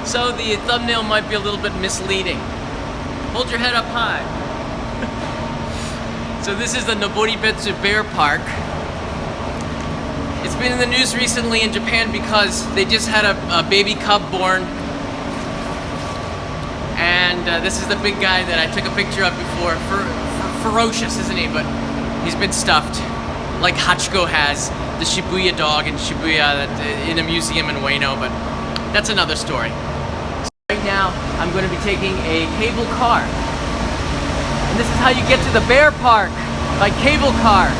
So the thumbnail might be a little bit misleading. Hold your head up high. So this is the Noboribetsu Bear Park. It's been in the news recently in Japan because they just had a baby cub born. And this is the big guy that I took a picture of before. Ferocious, isn't he? But he's been stuffed, like Hachiko has the Shibuya dog in Shibuya in a museum in Ueno, but that's another story. So right now, I'm going to be taking a cable car. And this is how you get to the bear park, by cable car.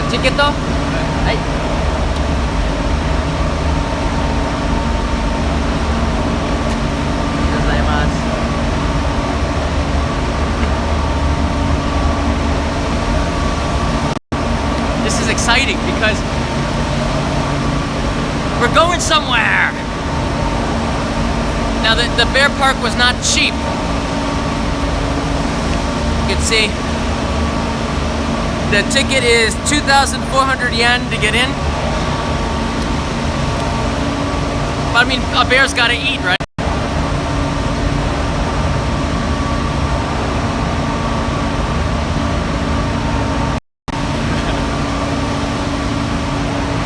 Ticket? Hey. This is exciting because we're going somewhere. Now the bear park was not cheap. You can see the ticket is 2,400 yen to get in. But I mean, a bear's gotta eat, right?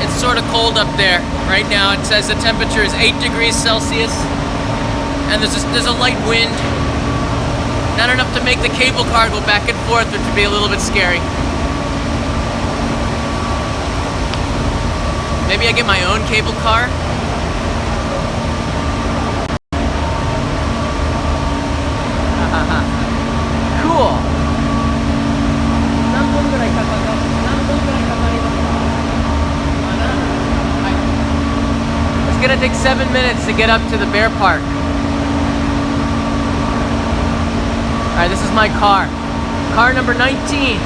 It's sort of cold up there right now. It says the temperature is 8 degrees Celsius, and there's a light wind. Not enough to make the cable car go back and forth, or to be a little bit scary. Maybe I get my own cable car. Cool. It's gonna take 7 minutes to get up to the bear park. Alright, this is my car. Car number 19.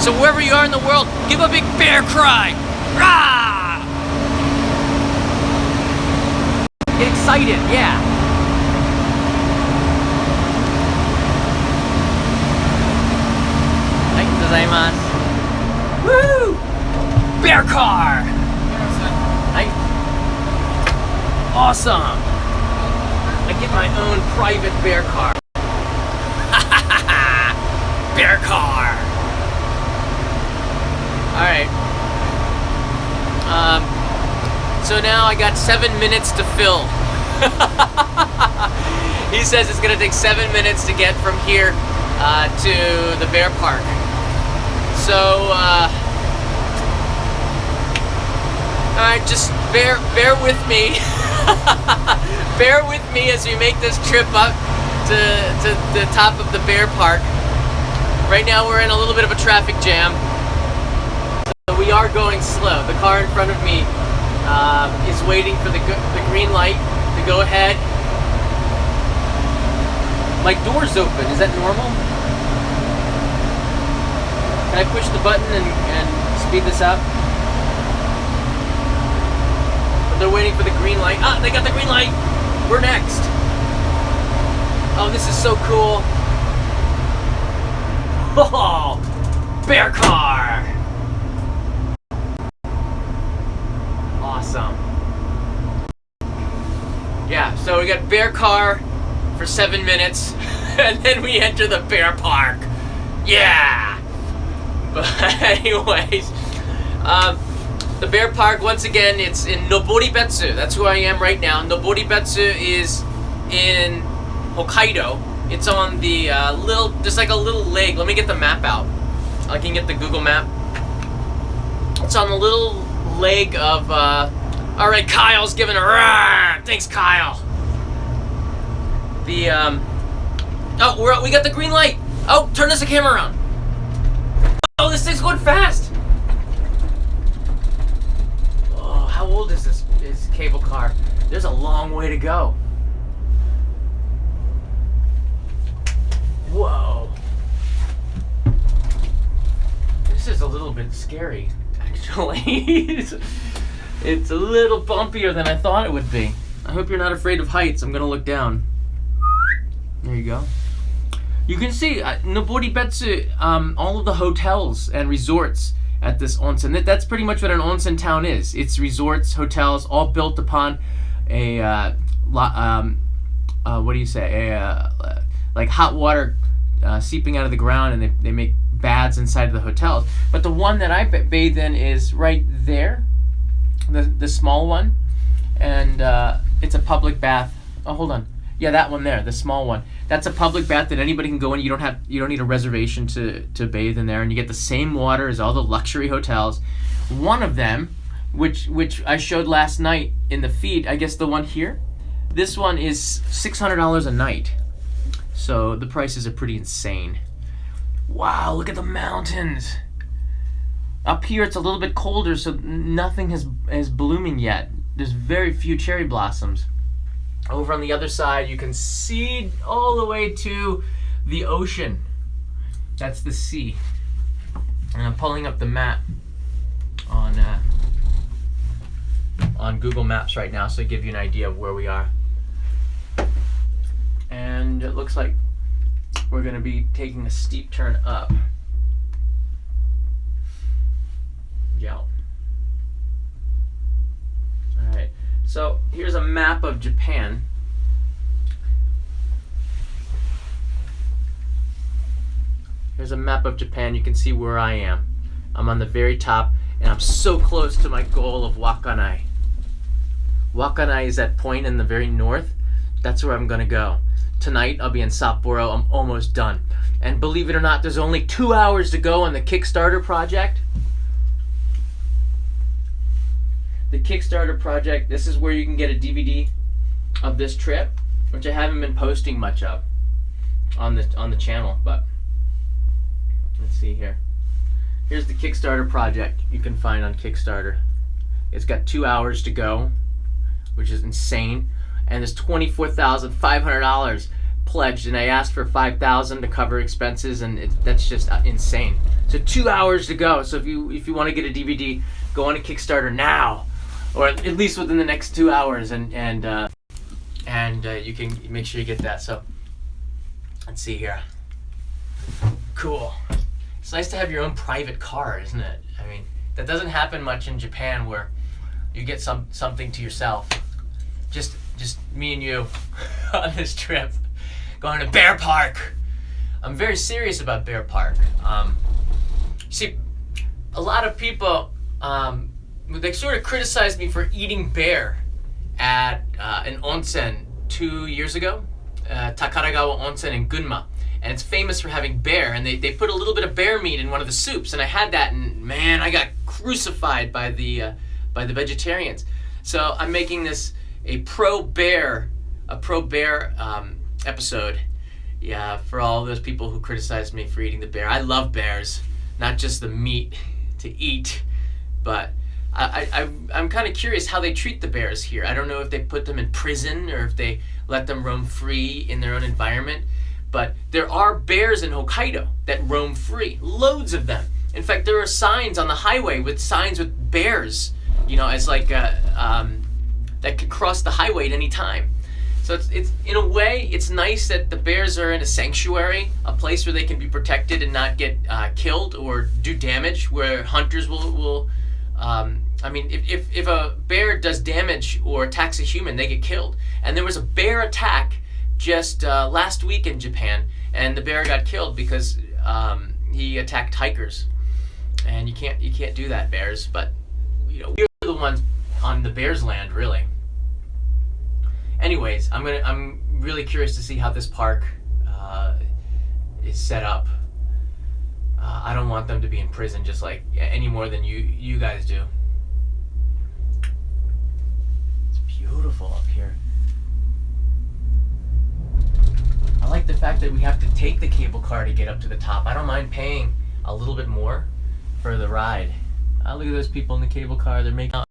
So wherever you are in the world, give a big bear cry! Rah! Get excited, yeah. Arigatou gozaimasu. Woo! Bear car! Awesome! I get my own private bear car. Bear car! Alright. So now I got 7 minutes to fill. He says it's gonna take 7 minutes to get from here to the bear park. So, alright, just bear with me. Bear with me as we make this trip up to the top of the bear park. Right now we're in a little bit of a traffic jam. We are going slow. The car in front of me is waiting for the green light to go ahead. My door's open. Is that normal? Can I push the button and speed this up? But they're waiting for the green light. Ah, they got the green light. We're next. Oh, this is so cool. Oh, bear car. Awesome. Yeah, so we got bear car for 7 minutes, and then we enter the bear park. Yeah! But anyways, the bear park, once again, it's in Noboribetsu. That's who I am right now. Noboribetsu is in Hokkaido. It's on the there's like a little lake. Let me get the map out. I can get the Google map. It's on the little leg of, alright, Kyle's giving a roar! Thanks, Kyle! The, oh, we got the green light! Oh, turn this camera around! Oh, this thing's going fast! Oh, how old is this cable car? There's a long way to go. Whoa. This is a little bit scary, actually. It's a little bumpier than I thought it would be. I hope you're not afraid of heights. I'm gonna look down. There you go. You can see Noboribetsu, all of the hotels and resorts at this onsen. That's pretty much what an onsen town is. It's resorts, hotels, all built upon a what do you say? Like hot water seeping out of the ground, and they make baths inside of the hotels. But the one that I bathe in is right there, the small one, and it's a public bath. Oh, hold on. Yeah, that one there, the small one. That's a public bath that anybody can go in. You don't need a reservation to bathe in there, and you get the same water as all the luxury hotels. One of them, which I showed last night in the feed, I guess the one here, this one is $600 a night. So the prices are pretty insane. Wow, look at the mountains. Up here it's a little bit colder, so nothing is blooming yet. There's very few cherry blossoms. Over on the other side, you can see all the way to the ocean. That's the sea. And I'm pulling up the map on Google Maps right now, so to give you an idea of where we are. And it looks like we're going to be taking a steep turn up. Yeah. Alright, so here's a map of Japan. Here's a map of Japan. You can see where I am. I'm on the very top, and I'm so close to my goal of Wakanai. Wakanai is that point in the very north. That's where I'm going to go. Tonight I'll be in Sapporo. I'm almost done. And believe it or not, there's only 2 hours to go on the Kickstarter project. The Kickstarter project, this is where you can get a DVD of this trip, which I haven't been posting much of on the channel, but let's see here. Here's the Kickstarter project you can find on Kickstarter. It's got 2 hours to go, which is insane. And there's $24,500 pledged, and I asked for $5,000 to cover expenses, and that's just insane. So 2 hours to go. So if you want to get a DVD, go on to Kickstarter now, or at least within the next 2 hours, and you can make sure you get that. So let's see here. Cool. It's nice to have your own private car, isn't it? I mean, that doesn't happen much in Japan, where you get something to yourself. Just me and you on this trip, going to Bear Park. I'm very serious about Bear Park. See, a lot of people, they sort of criticized me for eating bear at an onsen 2 years ago, Takaragawa Onsen in Gunma. And it's famous for having bear, and they put a little bit of bear meat in one of the soups, and I had that, and man, I got crucified by the vegetarians. So I'm making this a pro bear episode. Yeah, for all those people who criticized me for eating the bear. I love bears, not just the meat to eat, but I'm kind of curious how they treat the bears here. I don't know if they put them in prison or if they let them roam free in their own environment, but there are bears in Hokkaido that roam free, loads of them. In fact, there are signs on the highway with signs with bears, as like that could cross the highway at any time. So it's in a way, it's nice that the bears are in a sanctuary, a place where they can be protected and not get killed or do damage, where hunters will if a bear does damage or attacks a human, they get killed. And there was a bear attack just last week in Japan, and the bear got killed because he attacked hikers. And you can't do that, bears. But we're the ones on the bears' land, really. Anyways, I'm really curious to see how this park is set up. I don't want them to be in prison just like any more than you guys do. It's beautiful up here. I like the fact that we have to take the cable car to get up to the top. I don't mind paying a little bit more for the ride. Look at those people in the cable car. They're making out.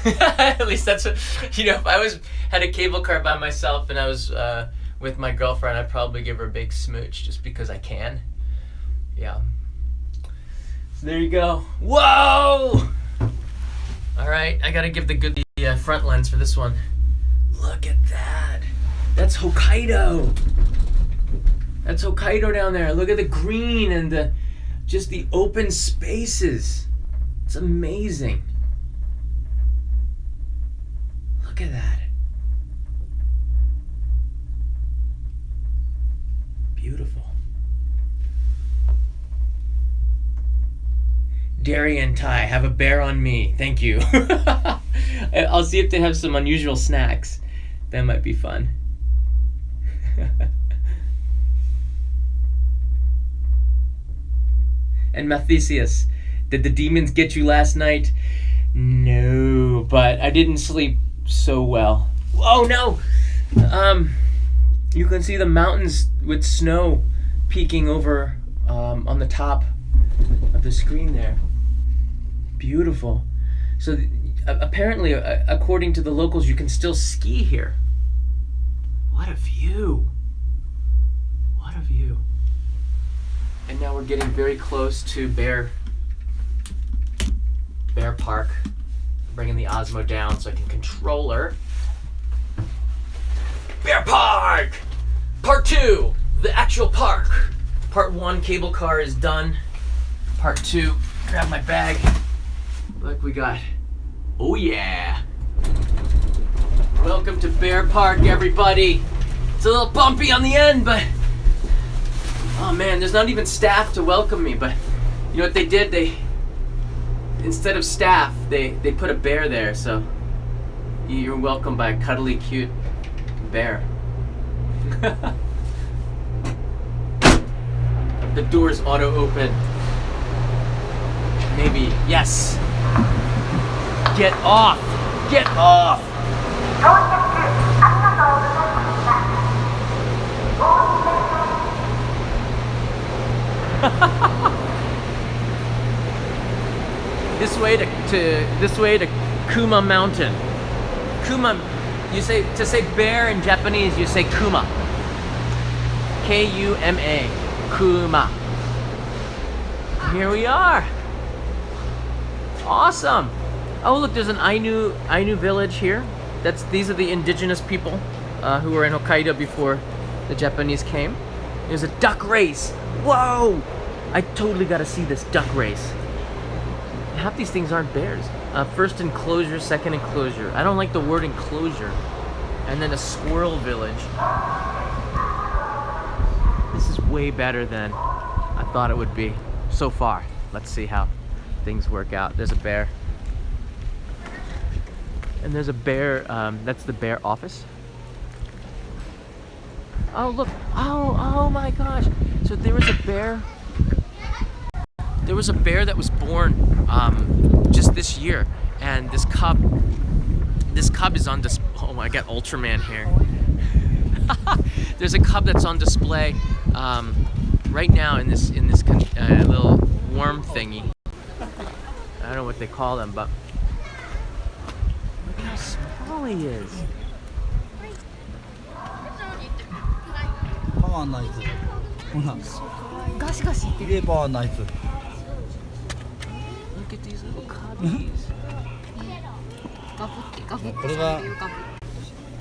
At least that's what, if I had a cable car by myself and I was with my girlfriend, I'd probably give her a big smooch just because I can. Yeah. So there you go. Whoa! All right. right, I gotta give the front lens for this one. Look at that. That's Hokkaido. That's Hokkaido down there. Look at the green and just the open spaces. It's amazing. Look at that. Beautiful. Darien Thai, have a bear on me. Thank you. I'll see if they have some unusual snacks. That might be fun. And Mathesius, did the demons get you last night? No, but I didn't sleep so well. Oh no! You can see the mountains with snow peeking over on the top of the screen there. Beautiful. So apparently, according to the locals, you can still ski here. What a view. What a view. And now we're getting very close to Bear Park. Bringing the Osmo down so I can control her. Bear Park! Part 2, the actual park. Part 1, cable car is done. Part 2, grab my bag. Look, we got, oh yeah. Welcome to Bear Park, everybody. It's a little bumpy on the end, but oh man, there's not even staff to welcome me, but you know what they did? Instead of staff, they put a bear there, so you're welcomed by a cuddly, cute bear. The doors auto open. Maybe, yes. Get off! Get off! This way to Kuma Mountain. Kuma, to say bear in Japanese, you say Kuma. K-U-M-A. Kuma. Here we are. Awesome. Oh look, there's an Ainu village here. These are the indigenous people who were in Hokkaido before the Japanese came. There's a duck race. Whoa! I totally gotta see this duck race. Half these things aren't bears. First enclosure, second enclosure. I don't like the word enclosure. And then a squirrel village. This is way better than I thought it would be so far. Let's see how things work out. There's a bear. And there's a bear, that's the bear office. Oh look, oh my gosh. So there was a bear. There was a bear that was born just this year, and this cub is on display. Oh, I got Ultraman here. There's a cub that's on display right now in this little worm thingy. I don't know what they call them, but look how small he is. Power knife. Power knife. Look at these little cubbies.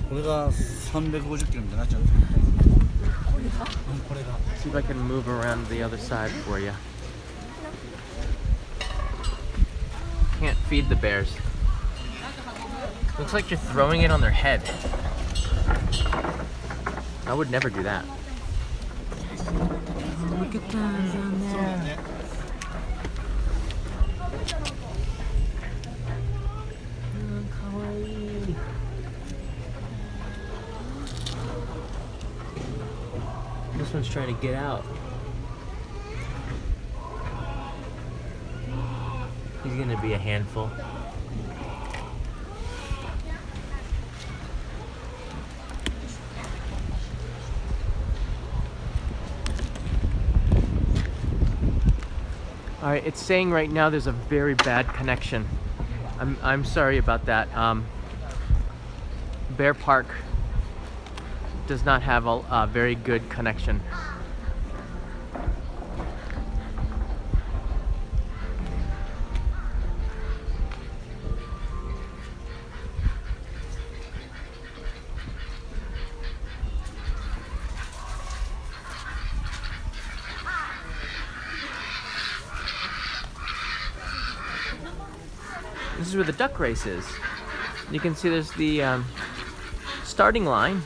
これが350キロみたいになっちゃうんですよ。これが See if I can move around the other side for you. Can't feed the bears. Looks like you're throwing it on their head. I would never do that. Look at those on there. Kawaii. This one's trying to get out. He's gonna be a handful. Alright, it's saying right now there's a very bad connection. I'm sorry about that. Bear Park does not have a very good connection. This is where the duck race is. You can see there's the starting line.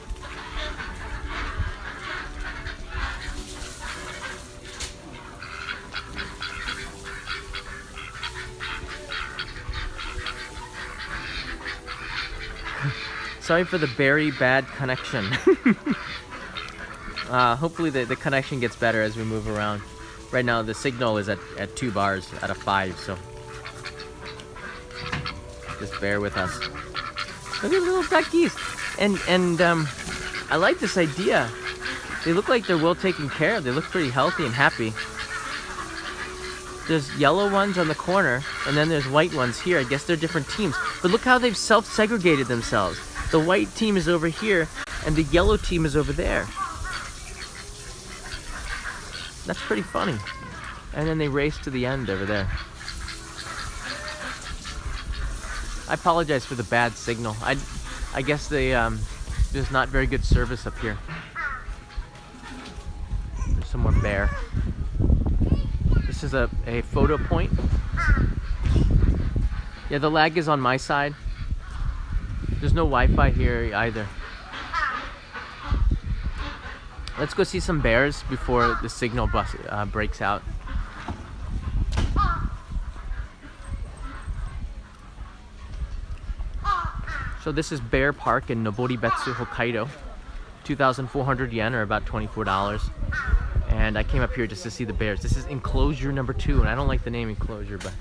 Sorry for the very bad connection. Hopefully the connection gets better as we move around. Right now the signal is at 2 bars out of 5, so just bear with us. Look at the little duckies. And I like this idea. They look like they're well taken care of. They look pretty healthy and happy. There's yellow ones on the corner, and then there's white ones here. I guess they're different teams. But look how they've self-segregated themselves. The white team is over here, and the yellow team is over there. That's pretty funny. And then they race to the end over there. I apologize for the bad signal. I guess there's not very good service up here. There's some more bear. This is a photo point. Yeah, the lag is on my side. There's no Wi-Fi here either. Let's go see some bears before the signal breaks out. So this is Bear Park in Noboribetsu, Hokkaido. 2,400 yen, or about $24. And I came up here just to see the bears. This is enclosure number 2, and I don't like the name enclosure, but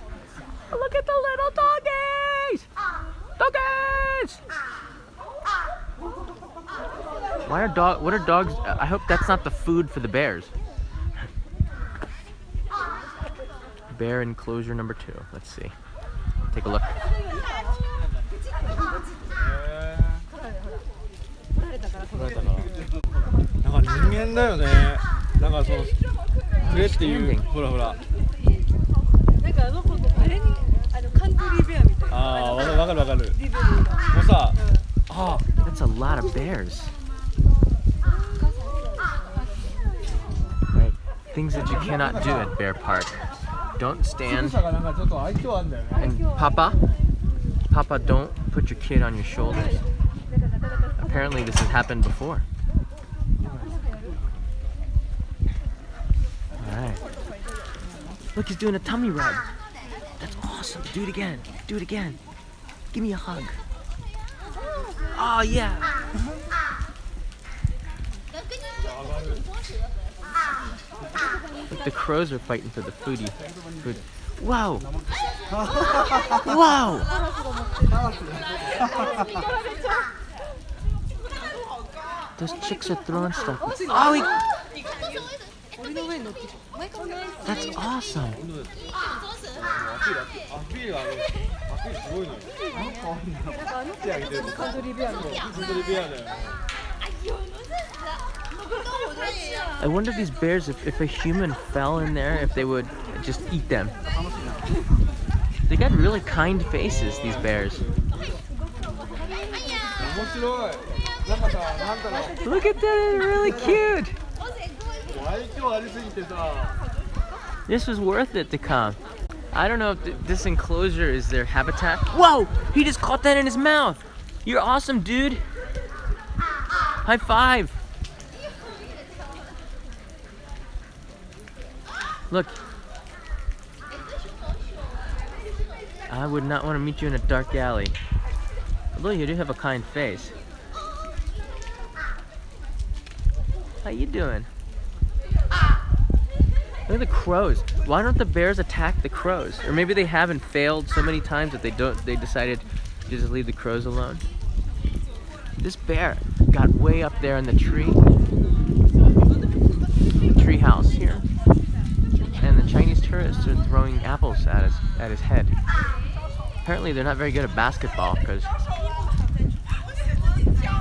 look at the little doggies! Doggies! What are dogs? I hope that's not the food for the bears. Bear enclosure number 2. Let's see. Take a look. なんか人間だよね。なんかそのくれっていうほらほら。なんかあの子あれにカントリーベアみたいな。ああ、わかるわかる。もうさ、あ、That's a lot of bears. Right. Things that you cannot do at Bear Park. Don't stand. And Papa, don't put your kid on your shoulders. Apparently this has happened before. Alright. Look, he's doing a tummy rub. That's awesome. Do it again. Do it again. Give me a hug. Oh, yeah. Look, the crows are fighting for the food. Whoa! Whoa! Those chicks are throwing stuff. Oh, that's awesome. I wonder if these bears, if a human fell in there, if they would just eat them. They got really kind faces, these bears. Look at that, they're really cute. This was worth it to come. I don't know if this enclosure is their habitat. Whoa! He just caught that in his mouth. You're awesome, dude. High five. Look. I would not want to meet you in a dark alley. Although you do have a kind face. How you doing? Look at the crows. Why don't the bears attack the crows? Or maybe they haven't failed so many times that they decided to just leave the crows alone. This bear got way up there in the tree house here. And the Chinese tourists are throwing apples at his head. Apparently they're not very good at basketball because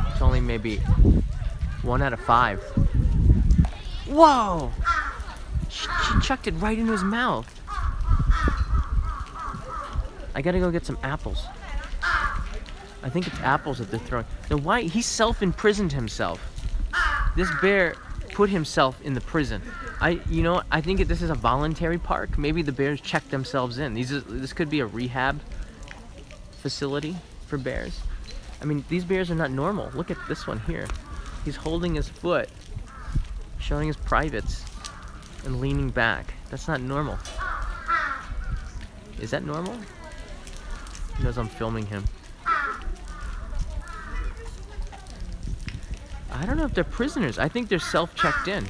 it's only maybe 1 out of 5. Whoa! She chucked it right into his mouth. I gotta go get some apples. I think it's apples that they're throwing. Now why? He self-imprisoned himself. This bear put himself in the prison. I think this is a voluntary park. Maybe the bears checked themselves in. This could be a rehab facility for bears. I mean, these bears are not normal. Look at this one here. He's holding his foot, showing his privates, and leaning back. That's not normal. Is that normal? He knows I'm filming him. I don't know if they're prisoners. I think they're self-checked in.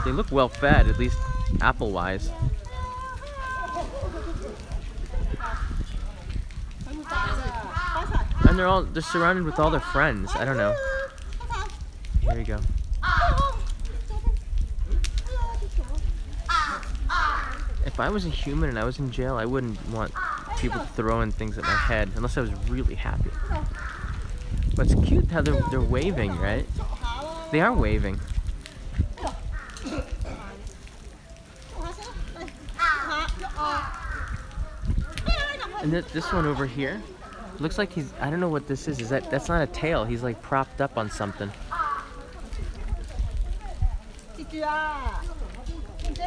They look well fed, at least apple-wise. And they're surrounded with all their friends. I don't know. Here you go. If I was a human and I was in jail, I wouldn't want people throwing things at my head unless I was really happy. But it's cute how they're waving, right? They are waving. And this one over here looks like he's, I don't know what this is. That's not a tail. He's like propped up on something.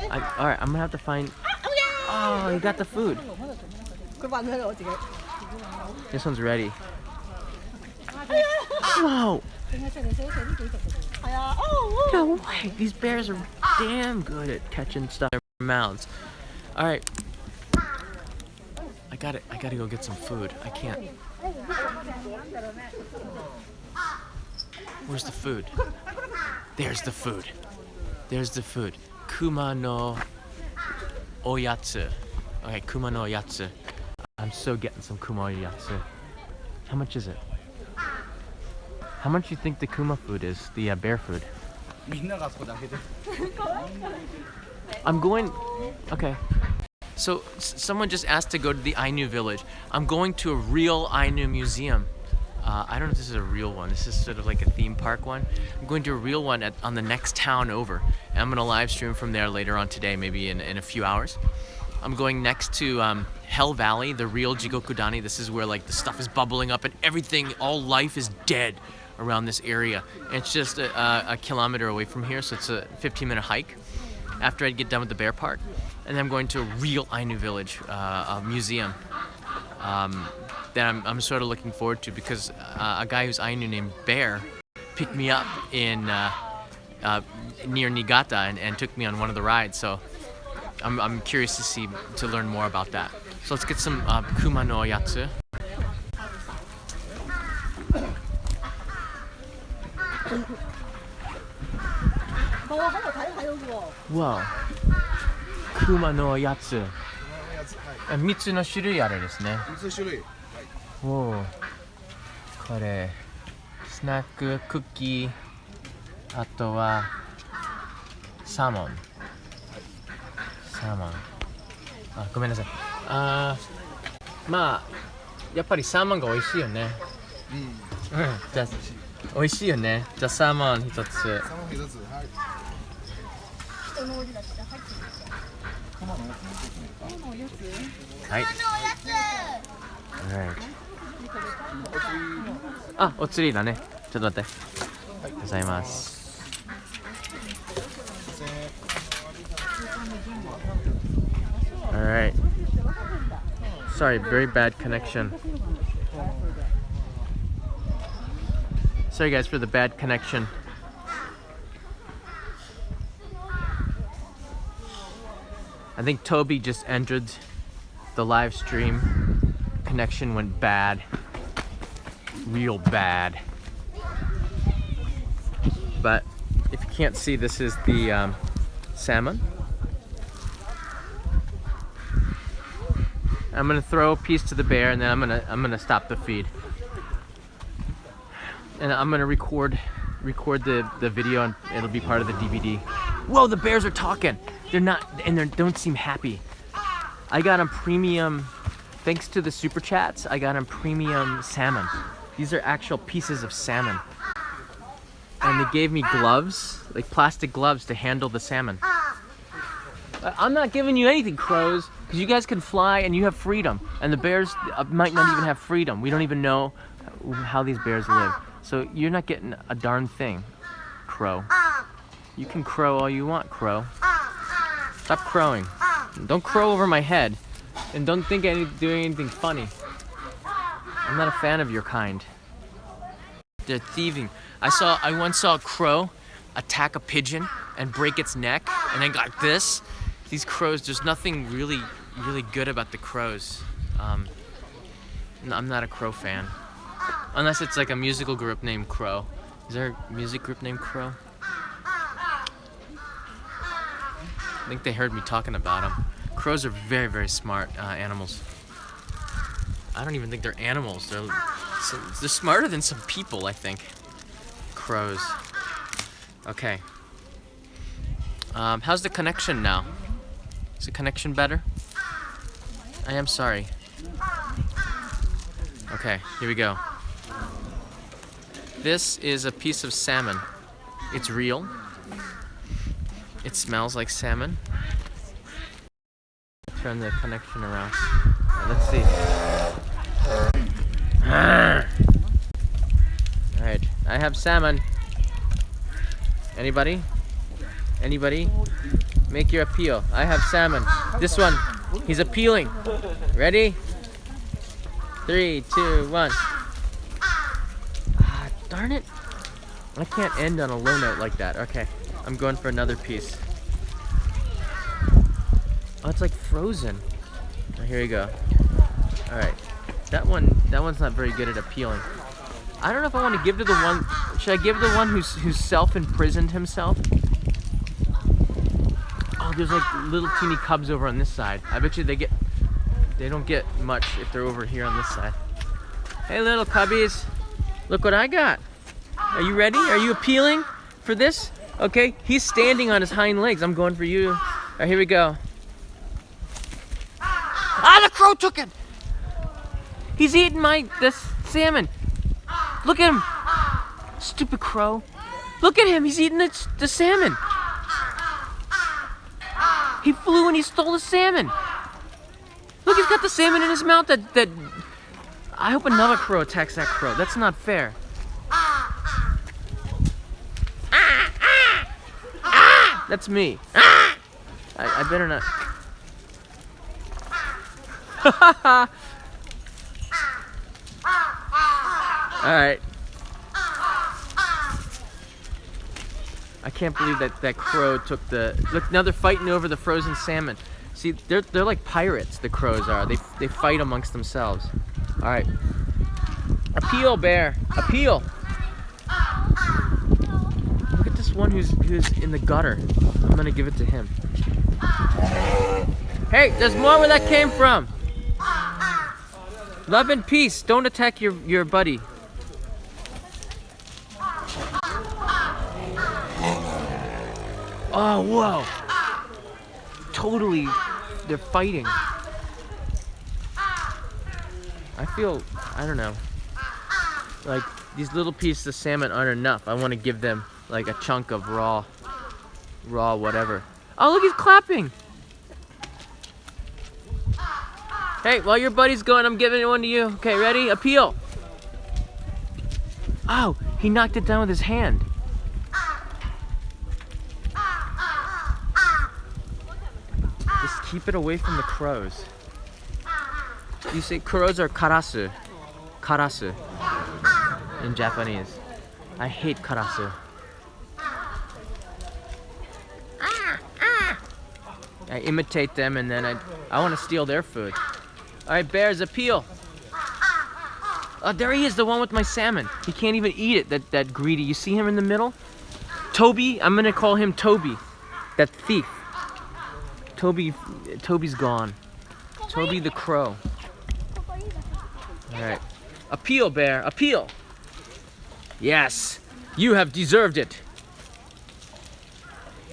Alright, I'm gonna have to find. Oh, you got the food. This one's ready. Whoa! No way! These bears are damn good at catching stuff in their mouths. Alright. I gotta go get some food. I can't. Where's the food? There's the food. There's the food. Kuma no oyatsu. Okay, kuma no oyatsu. I'm so getting some kuma oyatsu. How much is it? How much do you think the kuma food is? The bear food? I'm going. Okay. So someone just asked to go to the Ainu village. I'm going to a real Ainu museum. I don't know if this is a real one. This is sort of like a theme park one. I'm going to a real one on the next town over. And I'm going to live stream from there later on today, maybe in a few hours. I'm going next to Hell Valley, the real Jigokudani. This is where like the stuff is bubbling up and everything, all life is dead around this area. And it's just a kilometer away from here, so it's a 15-minute hike after I get done with the bear park. And then I'm going to a real Ainu village, a museum. That I'm sort of looking forward to because a guy who's Ainu named Bear picked me up in near Niigata and took me on one of the rides. So I'm curious to learn more about that. So let's get some kuma no oyatsu. Wow. Kuma no oyatsu. 3つの種類あるですね。3つ種類。おお。これスナッククッキー、あとはサーモン。サーモン。あ、ごめんなさい。まあやっぱりサーモンが美味しいよね。うん。じゃあ美味しいよね。じゃあサーモン一つ。サーモン一つ。はい。人のおじだけで入ってる。はい。あ、お釣りだね。ちょっと待って。ありがとうございます。Alright. Sorry, very bad connection. Sorry guys for the bad connection. I think Toby just entered the live stream. Connection went bad. Real bad. But if you can't see, this is the salmon. I'm gonna throw a piece to the bear and then I'm gonna stop the feed. And I'm gonna record the video and it'll be part of the DVD. Whoa, the bears are talking. They're not, and they don't seem happy. I got them premium, thanks to the super chats, I got them premium salmon. These are actual pieces of salmon. And they gave me gloves, like plastic gloves to handle the salmon. I'm not giving you anything, crows, because you guys can fly and you have freedom. And the bears might not even have freedom. We don't even know how these bears live. So you're not getting a darn thing, crow. You can crow all you want, crow. Stop crowing. Don't crow over my head. And don't think I'm doing anything funny. I'm not a fan of your kind. They're thieving. I once saw a crow attack a pigeon and break its neck and then got this. These crows, there's nothing really good about the crows. I'm not a crow fan. Unless it's like a musical group named Crow. Is there a music group named Crow? I think they heard me talking about them. Crows are very, very smart animals. I don't even think they're animals. They're smarter than some people, I think. Crows. Okay. How's the connection now? Is the connection better? I am sorry. Okay, here we go. This is a piece of salmon. It's real. It smells like salmon. Turn the connection around. Let's see. Alright, I have salmon. Anybody? Anybody? Make your appeal. I have salmon. This one, he's appealing. Ready? 3, 2, 1. Darn it. I can't end on a low note like that. Okay, I'm going for another piece. Oh, it's like frozen. Oh, here we go. Alright. That one's not very good at appealing. I don't know if I want to give to the one. Should I give the one who's self-imprisoned himself? Oh, there's like little teeny cubs over on this side. I bet you they don't get much if they're over here on this side. Hey little cubbies, look what I got. Are you ready? Are you appealing for this? Okay, he's standing on his hind legs. I'm going for you. Alright, here we go. Ah, the crow took it! He's eating this salmon. Look at him. Stupid crow. Look at him, he's eating the salmon. He flew and he stole the salmon. Look, he's got the salmon in his mouth that I hope another crow attacks that crow. That's not fair. That's me. I better not. Alright. I can't believe that crow took the... Look, now they're fighting over the frozen salmon. See, they're like pirates, the crows are. They fight amongst themselves. Alright. Appeal, bear. Appeal. Look at this one who's in the gutter. I'm gonna give it to him. Hey, there's more where that came from. Love and peace. Don't attack your buddy. Oh, whoa. Totally, they're fighting. I feel, I don't know. Like, these little pieces of salmon aren't enough. I want to give them, like, a chunk of raw whatever. Oh, look, he's clapping. Hey, while your buddy's going, I'm giving one to you. Okay, ready? Appeal. Oh, he knocked it down with his hand. Just keep it away from the crows. You say crows are karasu. Karasu in Japanese. I hate karasu. I imitate them and then I want to steal their food. Alright, bears, appeal. Oh, there he is, the one with my salmon. He can't even eat it, that greedy. You see him in the middle? Toby, I'm gonna call him Toby. That thief. Toby's gone. Toby the crow. Alright. Appeal, bear, appeal. Yes, you have deserved it.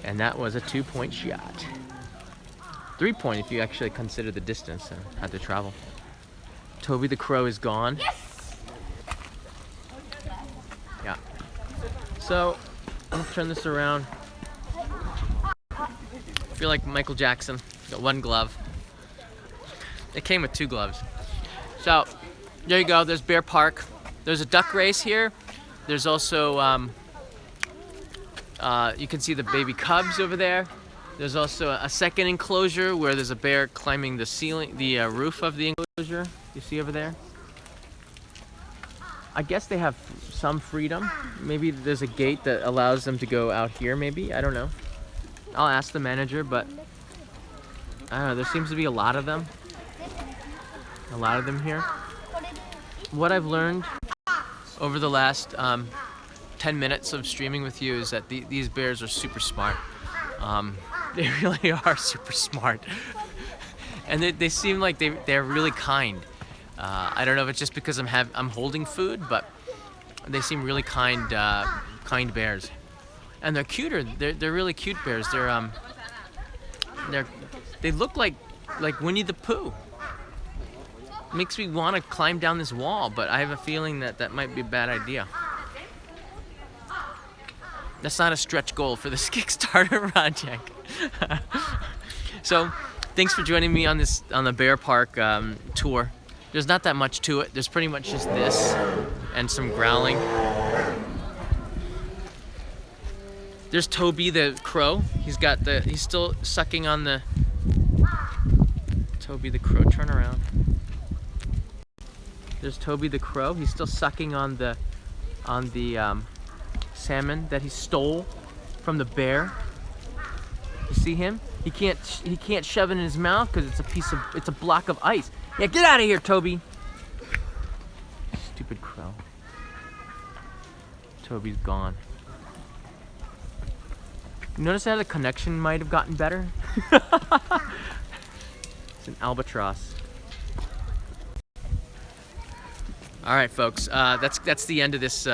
And that was a 2-point shot. 3-point if you actually consider the distance and had to travel. Toby the crow is gone. Yes! Yeah. So, I'll turn this around. I feel like Michael Jackson. Got one glove. It came with 2 gloves. So, there you go. There's Bear Park. There's a duck race here. There's also you can see the baby cubs over there. There's also a second enclosure where there's a bear climbing the ceiling, the roof of the enclosure. You see over there? I guess they have some freedom. Maybe there's a gate that allows them to go out here, maybe. I don't know. I'll ask the manager, but I don't know. There seems to be a lot of them. A lot of them here. What I've learned over the last 10 minutes of streaming with you is that these bears are super smart. They really are super smart. And they seem like they're really kind. I don't know if it's just because I'm holding food, but they seem really kind bears. And they're cuter. They're really cute bears. They look like Winnie the Pooh. Makes me want to climb down this wall, but I have a feeling that might be a bad idea. That's not a stretch goal for this Kickstarter project. So, thanks for joining me on the Bear Park tour. There's not that much to it. There's pretty much just this and some growling. There's Toby the crow. He's still sucking on the Toby the crow. Turn around. There's Toby the crow. He's still sucking on the salmon that he stole from the bear. You see him? He can't shove it in his mouth because it's a block of ice. Yeah, get out of here, Toby. Stupid crow. Toby's gone. You notice how the connection might have gotten better? It's an albatross. All right, folks. That's the end of this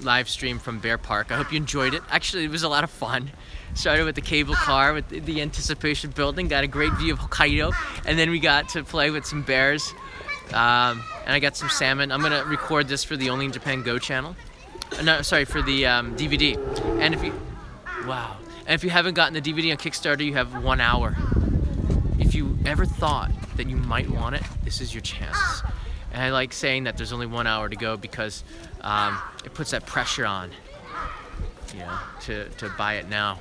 live stream from Bear Park. I hope you enjoyed it. Actually, it was a lot of fun. Started with the cable car with the anticipation building, got a great view of Hokkaido, and then we got to play with some bears, and I got some salmon. I'm gonna record this for the Only in Japan Go channel. No, sorry, for the DVD. And if you haven't gotten the DVD on Kickstarter, you have 1 hour. If you ever thought that you might want it, this is your chance. And I like saying that there's only 1 hour to go because it puts that pressure on, you know, to buy it now.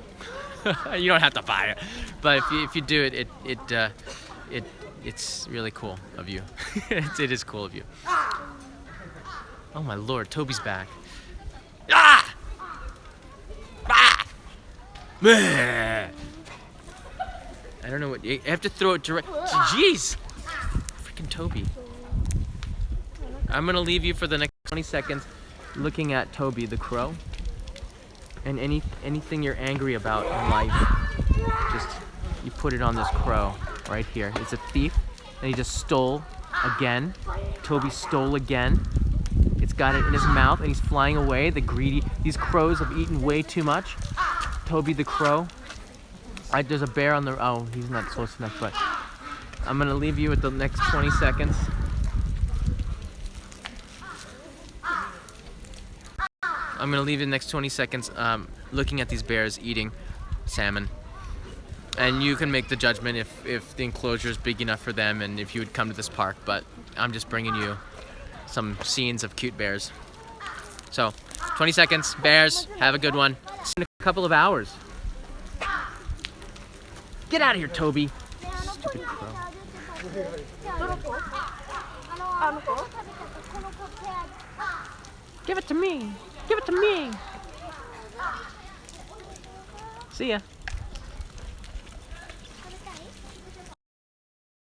You don't have to buy it, but if you do it, it's really cool of you. It is cool of you. Oh my lord, Toby's back. Ah! Ah! I don't know what. I have to throw it direct. Jeez, freaking Toby. I'm gonna leave you for the next 20 seconds looking at Toby the crow. And anything you're angry about in life, just you put it on this crow right here. It's a thief, and he just stole again. Toby stole again. It's got it in his mouth, and he's flying away. These crows have eaten way too much. Toby the crow. There's a bear on the. Oh, he's not close enough, but I'm gonna leave you with the next 20 seconds. I'm gonna leave the next 20 seconds looking at these bears eating salmon. And you can make the judgment if the enclosure is big enough for them and if you would come to this park, but I'm just bringing you some scenes of cute bears. So, 20 seconds, bears, have a good one. See you in a couple of hours. Get out of here, Toby. Stupid crow. Give it to me. Give it to me. See ya.